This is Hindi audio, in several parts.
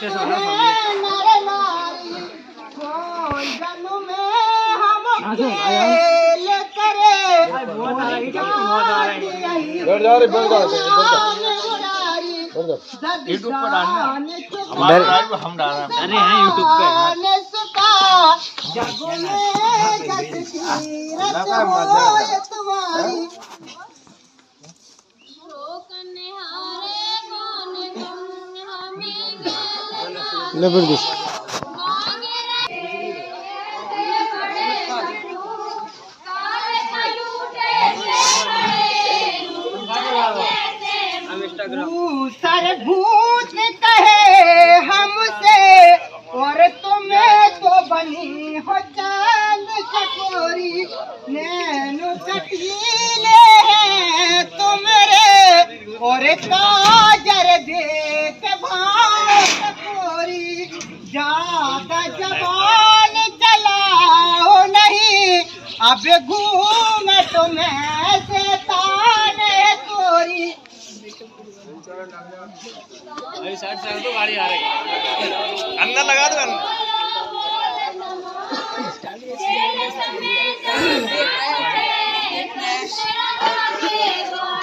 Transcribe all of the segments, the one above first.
जन्म में हम खेल करे यूट्यूब पर डालना, हम डाल रहे हैं यूट्यूब पे। जबरदस्त सारे भूत कहे हमसे और तुम्हें तो बनी हो चांद चकोरी, नैनो कटीले हैं तुम्हारे और काजर देख भाव चकोरी, ज्यादा जवान चलाओ नहीं अब घूम तुम्हें से ताने तोरी। साइड से तो गाड़ी आ रही है, अंदर लगा दो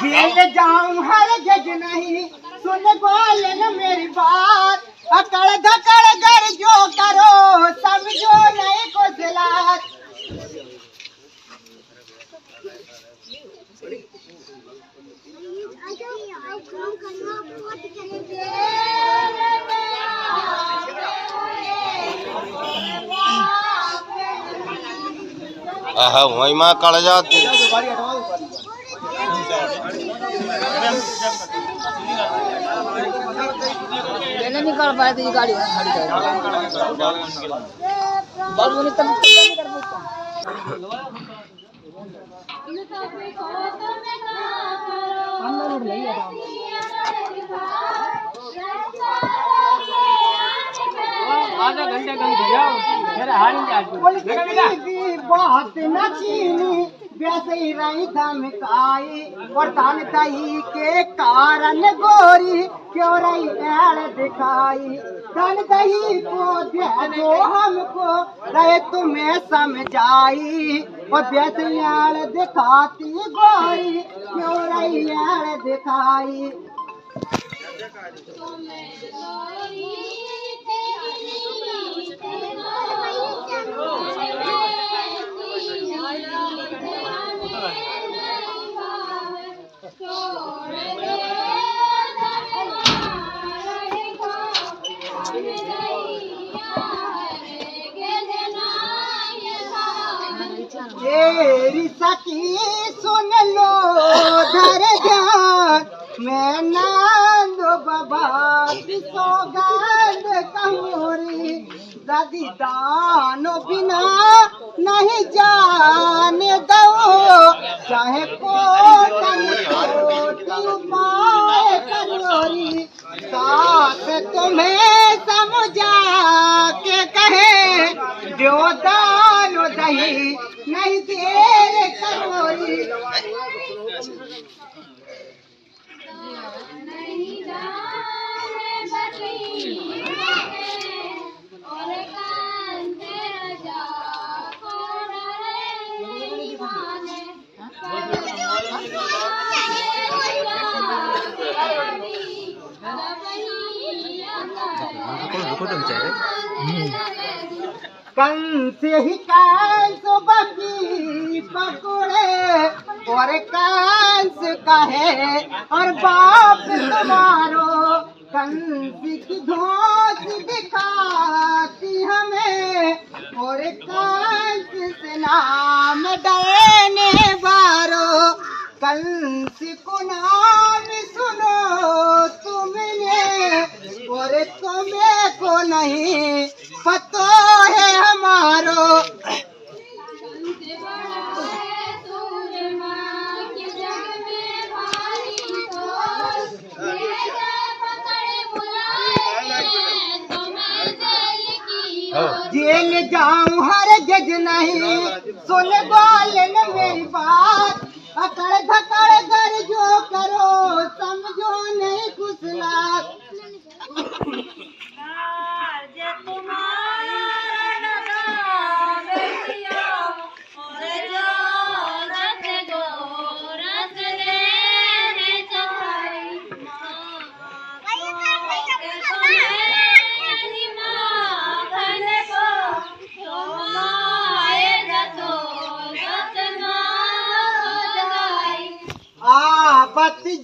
खेल जाऊं हर जज नहीं सुन बोलन मेरी बात, अकड़ धकड़ कर जो करो समझो नहीं कुछ वही माँ काला जाती निकाल पाए तो ये गाड़ी आधा घंटे कहीं जाओ मेरा हाल ही बात न चीनी वैसे ही रही धमकाई और तानताई के कारण गोरी क्यों रही ऐड़ दिखाई, तानताई को दे दो हमको रहे तुम्हें समझाई और वैसे ऐड़ दिखाती गोरी क्यों रही ऐड़ दिखाई। तेरी सखी सुन लो धर ध्यान मैं नांदो बाबा की सौगंध कहूरी, दादी दानो बिना नहीं जाने दो चाहे उपाय करोरी, साथ तुम्हें समझा के कहे जो दानो दही नहीं देर करोरी। कंस ही कंस बकी पकड़े और कंस कहे और बाप तुम्हारो, कंस की धोस दिखाती हमें और कंस से नाम डरने वारो, कंस को नाम सुनो तुमने और तुम्हें को नहीं पता है हमारो। जेल जाऊं हर जज नहीं सुन बोलन मेरी बात, अकड़ धकड़ कर जो करो समझो नहीं कुछ लात।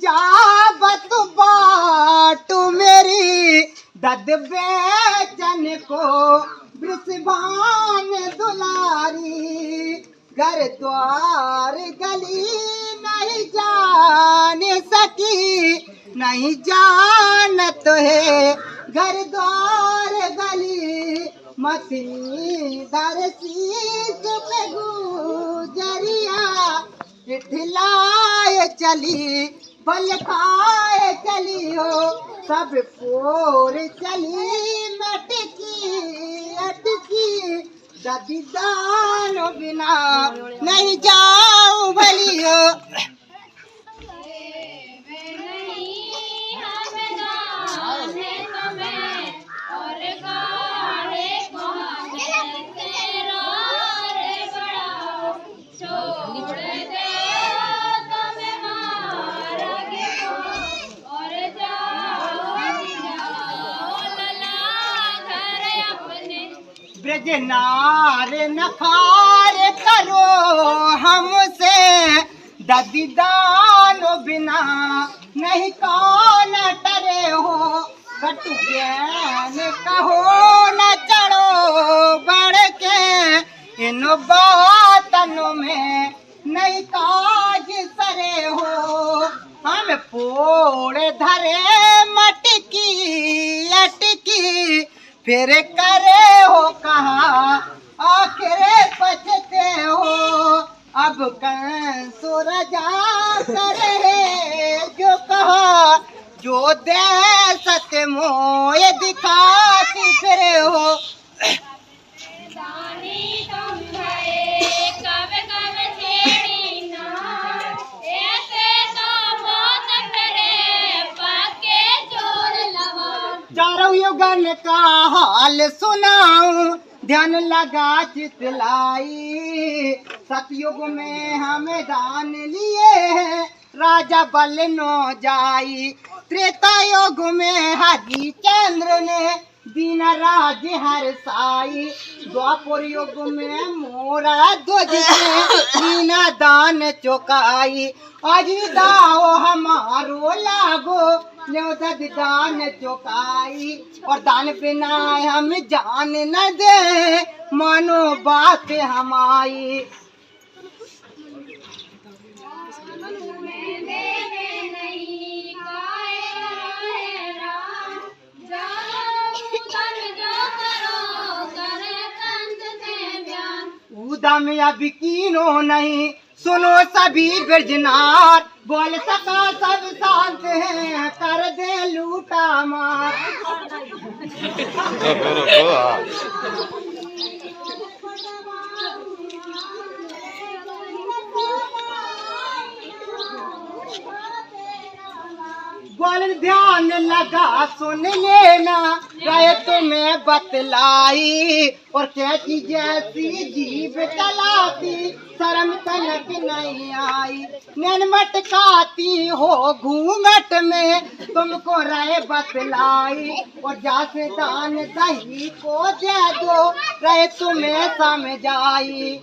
जावत बाटू मेरी दद बेचन को ब्रिसबान दुलारी घर द्वार गली नहीं जान सकी नहीं जानत है घर द्वार गली मसी दर शीश पे गुजरिया ठिलाए चली बल खाए चली हो सब पोर चली मटकी अटकी दीदान बिना नहीं जाऊं भलियो ब्रजनार नखार करो हमसे ददीदान बिना नहीं कौन टरे हो कटु ज्ञान कहो न चढ़ो बढ़ के इन बातनों में नहीं काज सरे हो हम पोड़ धरे मटकी अटकी फिर करे हो कहा आखिर पछते हो अब कंसुर जा करे जो कहा जो दे सत्य मोह दिखाती फिर हो चारों युगन का हाल सुनाऊं ध्यान लगा चितलाई सतयुग में हमें दान लिए हैं राजा बल नो जाई त्रेता युग में हरिचंद्र ने दीन राज हर साई द्वापर युग में मोरा ध्वज ने दीना दान चुकाई आज दाओ हमारो लागो दान चुकाई और दान बिना हम जान न दे मानो बात हमारी उदम अब कीनो नहीं सुनो सभी बिरजनार बोल सका सब शांत है कर दे लूटा मार बोल ध्यान लगा सुन लेना राय तुम्हें बतलाई और कैसी जैसी जीभ चलाती शर्म तलक नहीं आई नैन मटकाती हो घूंघट में तुमको राय बतलाई और जासे दान दही को दे दो राय तुम्हें समझ आई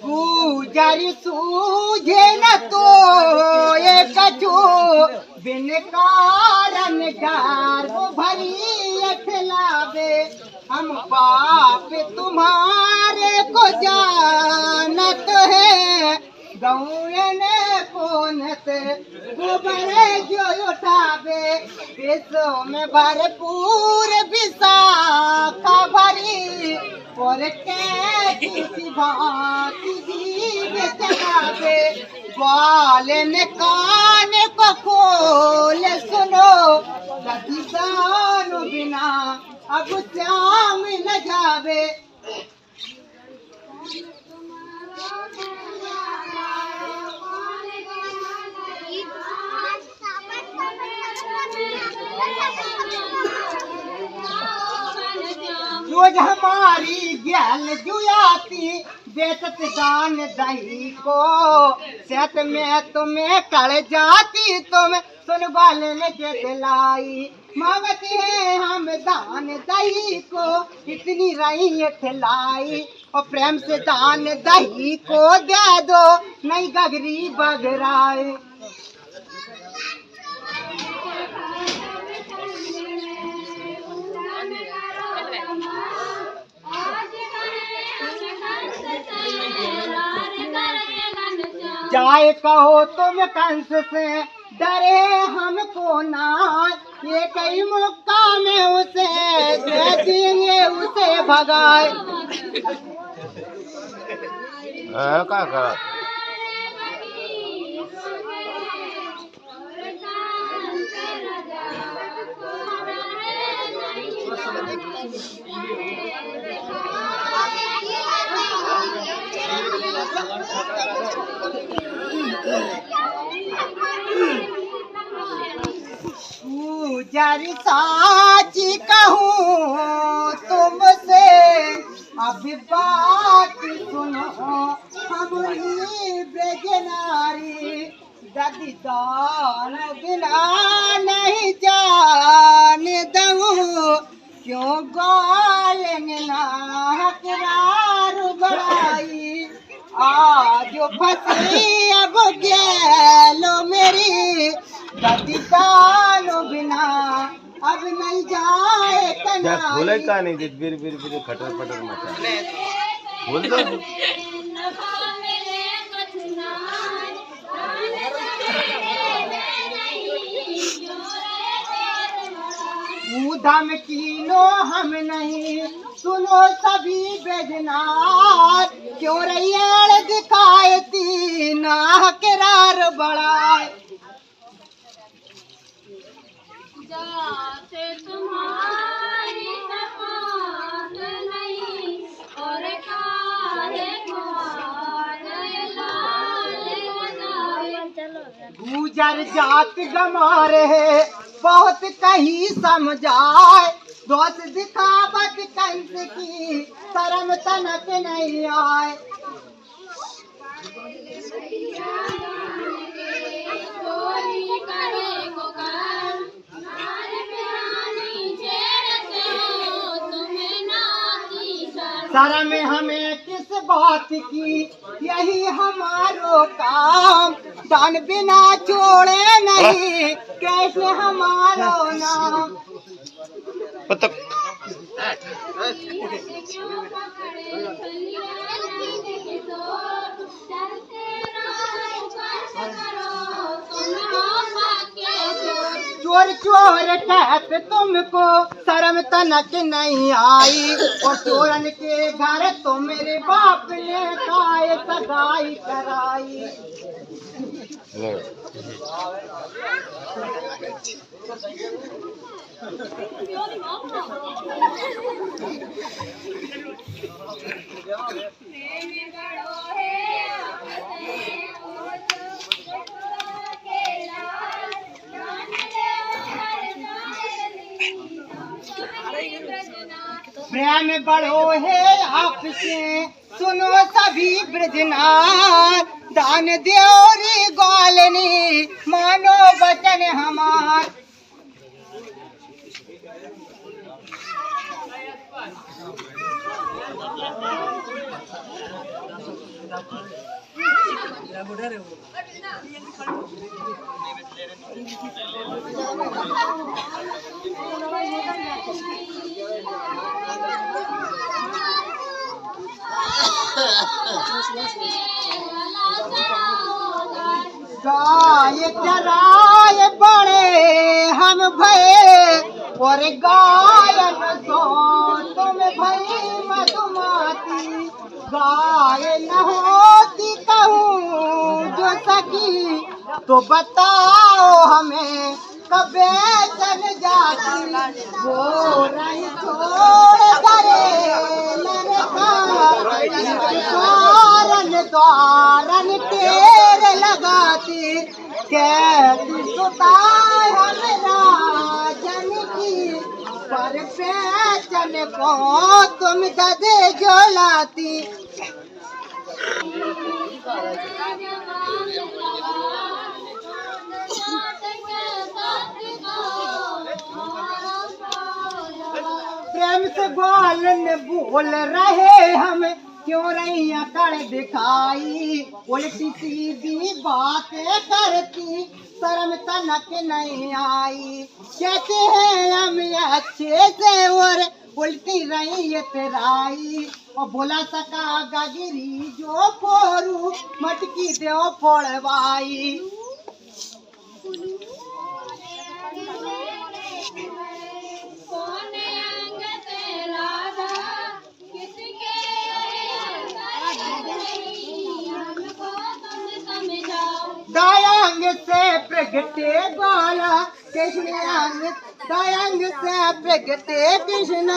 गुजर सूझे न तो ये कछो बिन कारण गर्भ भरी अठलावे हम बाप तुम्हारे को जानत है गौए ने कोनत गोबर जो उठावे विश्व में भरपूर विशाखा भरी और किसी भांति जीव चलावे बाल ने कान को खोल सुनो किसान बिना अब श्याम न जावे रोज हमारी गैल जुआती बेचत दान दही को सेहत में तुम्हें कड़ जाती तुम सुन बालन के दिलाई मांगते हैं हम दान दही को इतनी रही ठिलाई और प्रेम से दान दही को दे दो नहीं गगरी बगराए जाए कहो तुम कंस से डरे हमको ना ये कई मौका में उसे दे देंगे उसे भगाए क्या करा पूजर साची कहूँ तुमसे अभी बात सुनो हमारी ब्रजनारी ददीदान बिना नहीं जान दूँ क्यों गालन नाकरार बढ़ाई आज फंसी अब गैलो मेरी ददीदान बिना अब नहीं जाए क्या खोले का नहीं जित बिर बिर बिर खटर पटर मचा बोल दो धमकीनो हम नहीं सुनो सभी बेजनार क्यों रैयाल दिखाए तीना करार बढ़ाए जाते तुम्हारी नफात नहीं और काले गुजर जात गमार है बहुत कहीं समझाए दोस्त दिखावत कंस की शर्म तनक नहीं आए शर्म हमें किस बात की यही हमारो काम दान बिना छोड़े नहीं कैसे हमारो नाम चोर चोर कहते तुमको शर्म तनक नहीं आई और चोरन के घर तो मेरे बाप ने काय सगाई कराई प्रेम बड़ो है आपसे सुनो सभी ब्रजनार दान देवरी ग्वालनी मानो वचन हमार गाय चराए बड़े हम भये और गायन सो तुम भई मधुमाती गाय न होती कहूँ जो सकी तो बताओ हमें कबे चल जाती वो रही छोड़ करे द्वारन तेरे लगाती कैसी सुताए हम राजन की पर और बेचन को तुम ददे जो लाती। प्रेम से बोल रहे हम क्यों रही कर दिखाई, उल्टी सीधी बातें करती शर्म तनक नहीं आई। कहते हैं हम अच्छे से और उल्टी रही तेराई। और बोला सका गगिरी जो फोरू मटकी दो फोड़वाई। दायांग से प्रगटे बाला कृष्ण, दायांग से प्रगटे कृष्ण,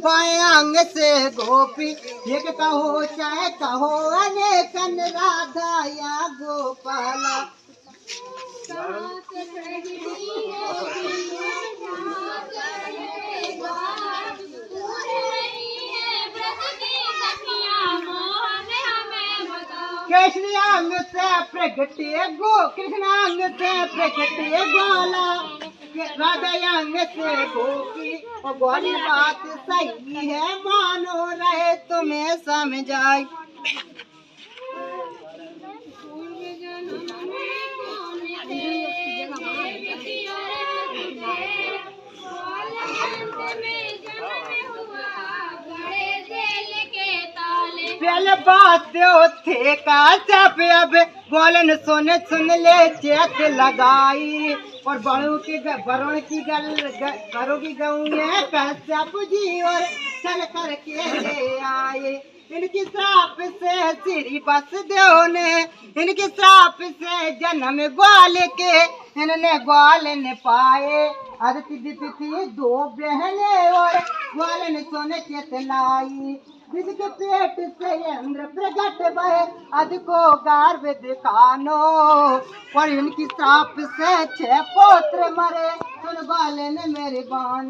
बायांग से गोपी। एक कहो चाहे कहो अनेकन राधा या गोपाला। कृष्णांग से प्रगटे कृष्णांग से प्रगटे ग्वाला, राधायांग से गोपी। और बोली बात सही है मानो रहे तुम्हें समझाई। पहले बात थे का सब अब बोलन सुन ले चेत लगाई। और बड़ों की घरों की गऊँ कश्यप जी और चल करके ले आए। इनकी श्राप से श्री बसदेव ने, इनकी श्राप से जन्म ग्वाल के इन्होंने ग्वाल ने पाए। अदिति दिति थी दो बहने और ग्वाल ने सोने चेतलाई। जिसके पेट से इंद्र प्रकट भय अधिको गर्भ दिखानो। और इनकी श्राप से 6 पुत्र मरे सुन ग्वाले ने मेरी बान।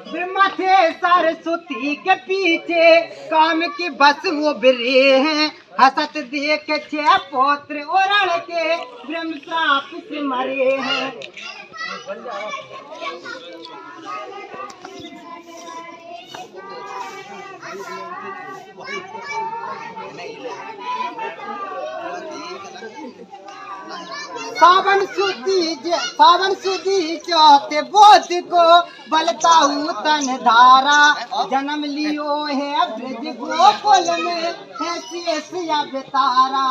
ब्रह्मा थे सरस्वती के पीछे काम की बस वो बिरे हैं। हसत देख 6 पौत्र और के ब्रह्म श्राप से मरे हैं। पावन सुदी चौथे बोध को बलताऊ तन धारा। जन्म लियो है ब्रज गोकुल में है शेष या बेतारा।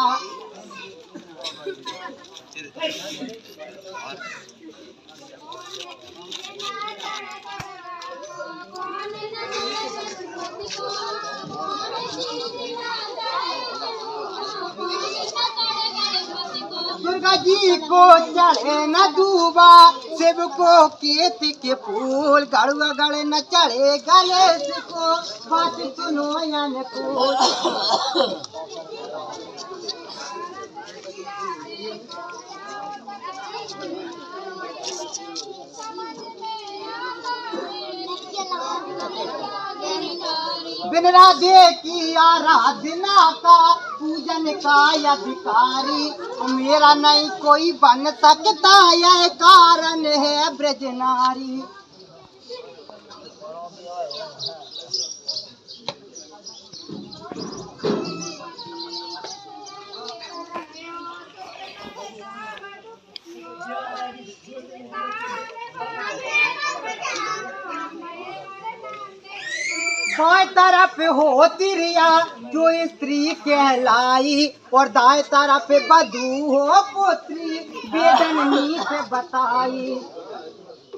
दुर्गा जी को चढ़े न दूबा शिव को केत के फूल। गड़ुआ गड़े न चढ़े गणेश को बात सुनो अनुकूल। बिन राधे की आराधना का पूजन का अधिकारी। मेरा नहीं कोई बन सकता यह कारण है ब्रज नारी। बाएं तरफ होती रिया जो स्त्री कहलाई। और दाएं तरफ बधू हो पुत्री वेदननी से बताई।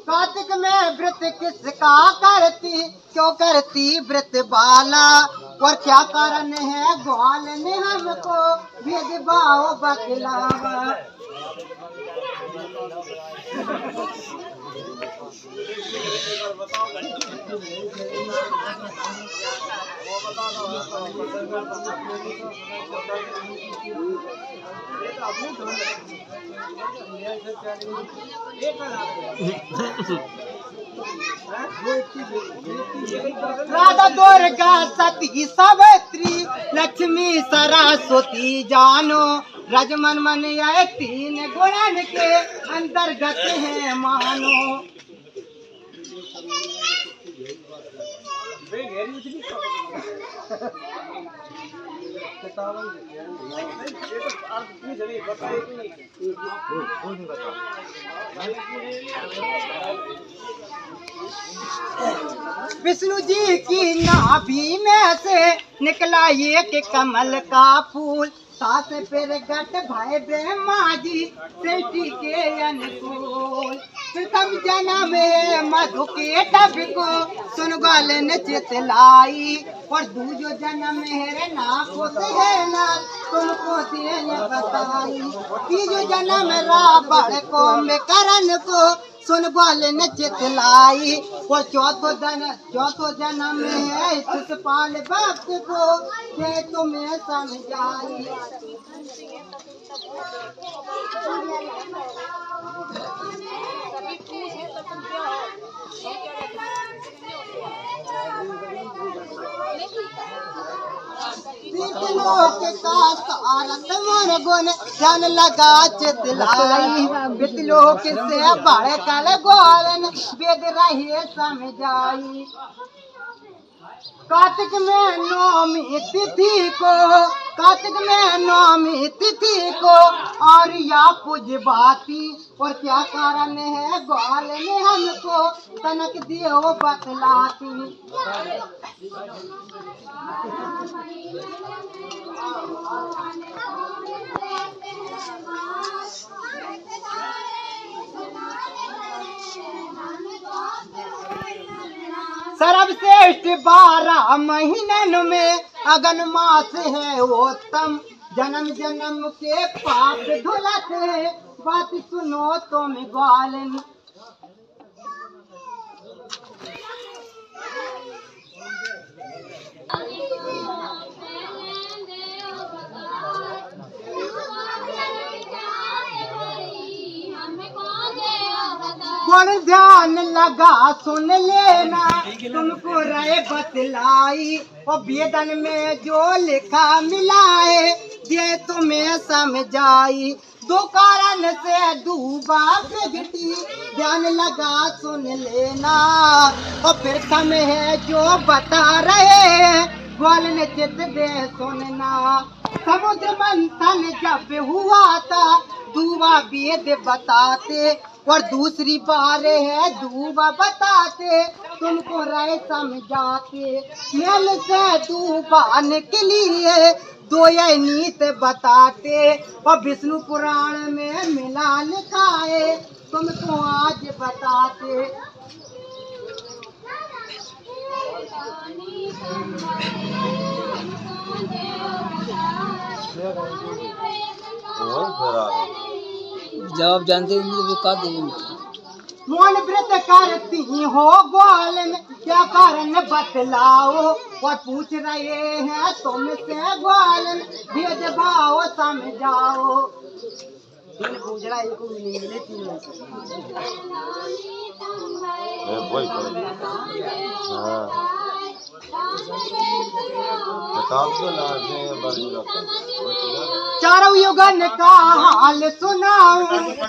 कार्तिक में व्रत किसका करती क्यों करती व्रत बाला। और क्या कारण है ग्वाल ने हमको भेदभाव बतलावा। राधा दुर्गा सती सावित्री लक्ष्मी सरस्वती जानो रजमन मन आए तीन गुणन के अंतर्गत है मानो। विष्णु जी की नाभि में से निकला एक कमल का फूल, सास प्रगट भय ब्रह्मा जी सृष्टि के अनुकूल। प्रथम जन्म मधु के टब को सुन ग्वाल ने चितलाई, और दूजो जन्म है नाको से ना तुमको से बताई। तीजो जन्म रावण को में करण को सुन ग्वाल ने चितलाई, और चौथो जन्म है शिषपाल भक्त को ये तुम्हें समझाई। लोक का तारक मन गुण जन लगा चितलाई, वितलोक से बड़ कल ग्वालन वेद रहे समझाई। कार्तिक में नौमी तिथि को और या पूजबाती, और क्या कारण है ग्वाल ने हमको तनक दियो बतलाती। सर्वश्रेष्ठ 12 महीनों में अगन मास है उत्तम, जन्म जन्म के पाप धुलत है बात सुनो तुम ग्वालन। गुण ध्यान लगा सुन लेना तुमको रहे बतलाई, और वेदन में जो लिखा मिला है ये तुम्हें समझाई। दो कारण से डूबा प्रगति ध्यान लगा सुन लेना, और प्रथम है जो बता रहे हैं ग्वाल ने चित दे सुनना। समुद्र मंथन जब हुआ था दूबा वेद बताते, और दूसरी बार है दूबा बताते तुमको राय समझाते। मेल से दूबा निकली दो ये नीत बताते, और विष्णु पुराण में मिला लिखा है तुमको आज बताते। जवाब जानते नहीं तो का देंगे। मौन व्रत करती हो ग्वालन क्या कारण बतलाओ, और पूछ रहे हैं तुमसे ग्वालन भेदभाव समझाओ। पूछ रहा है को मिले चारों युगन का हाल सुनाऊं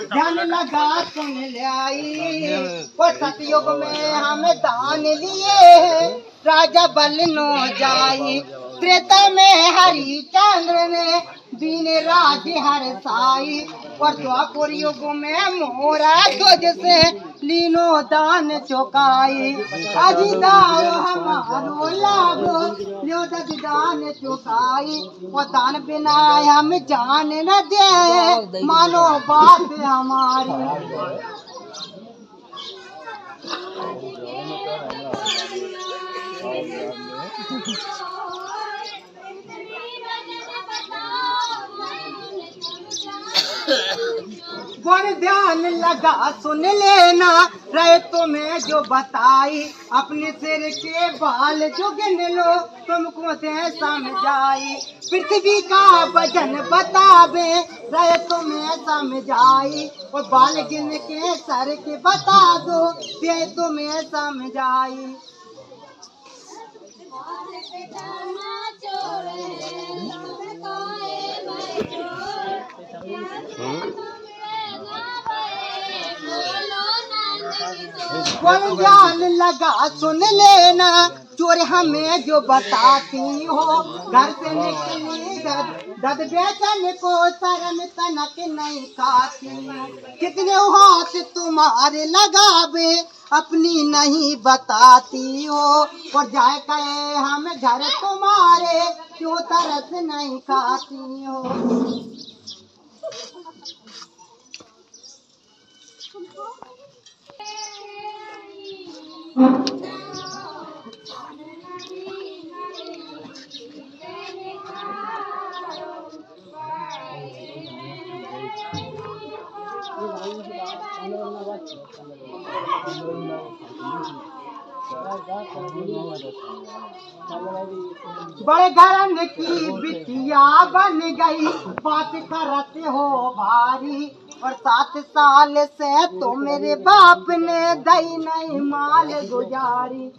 ध्यान लगा सुन लाई, और सतयुग में हम दान लिए राजा बल नो जाई। त्रेता में हरिचंद्र ने दीन राज हर साई, और द्वापर युग में मोरा तुझ से लीनो दान चुकाई। अजिदाओ हमारो लागो लो दान चुकाई, और दान बिना हम जान न दे मानो बात हमारी। पर ध्यान लगा सुन लेना रहे तुम्हें जो बताई अपने सिर के बाल जो गिन लो तुमको से समझाई पृथ्वी का वजन बतावे रहे तुम्हें समझाई और बाल गिन के सर के बता दो ये तुम्हें समझाई कोई ध्यान लगा सुन लेना चोर हमें जो बताती हो घर से निकली दद बेचन को शर्म तनक नहीं खाती कितने हाथ तुम्हारे लगावे अपनी नहीं बताती हो और जाए कहे हम घर तुम्हारे क्यों तरस नहीं खाती हो बड़े घरन की बिटिया बन गई बात करते हो भारी और 7 साल से तो मेरे बाप ने दई नहीं माल गुजारी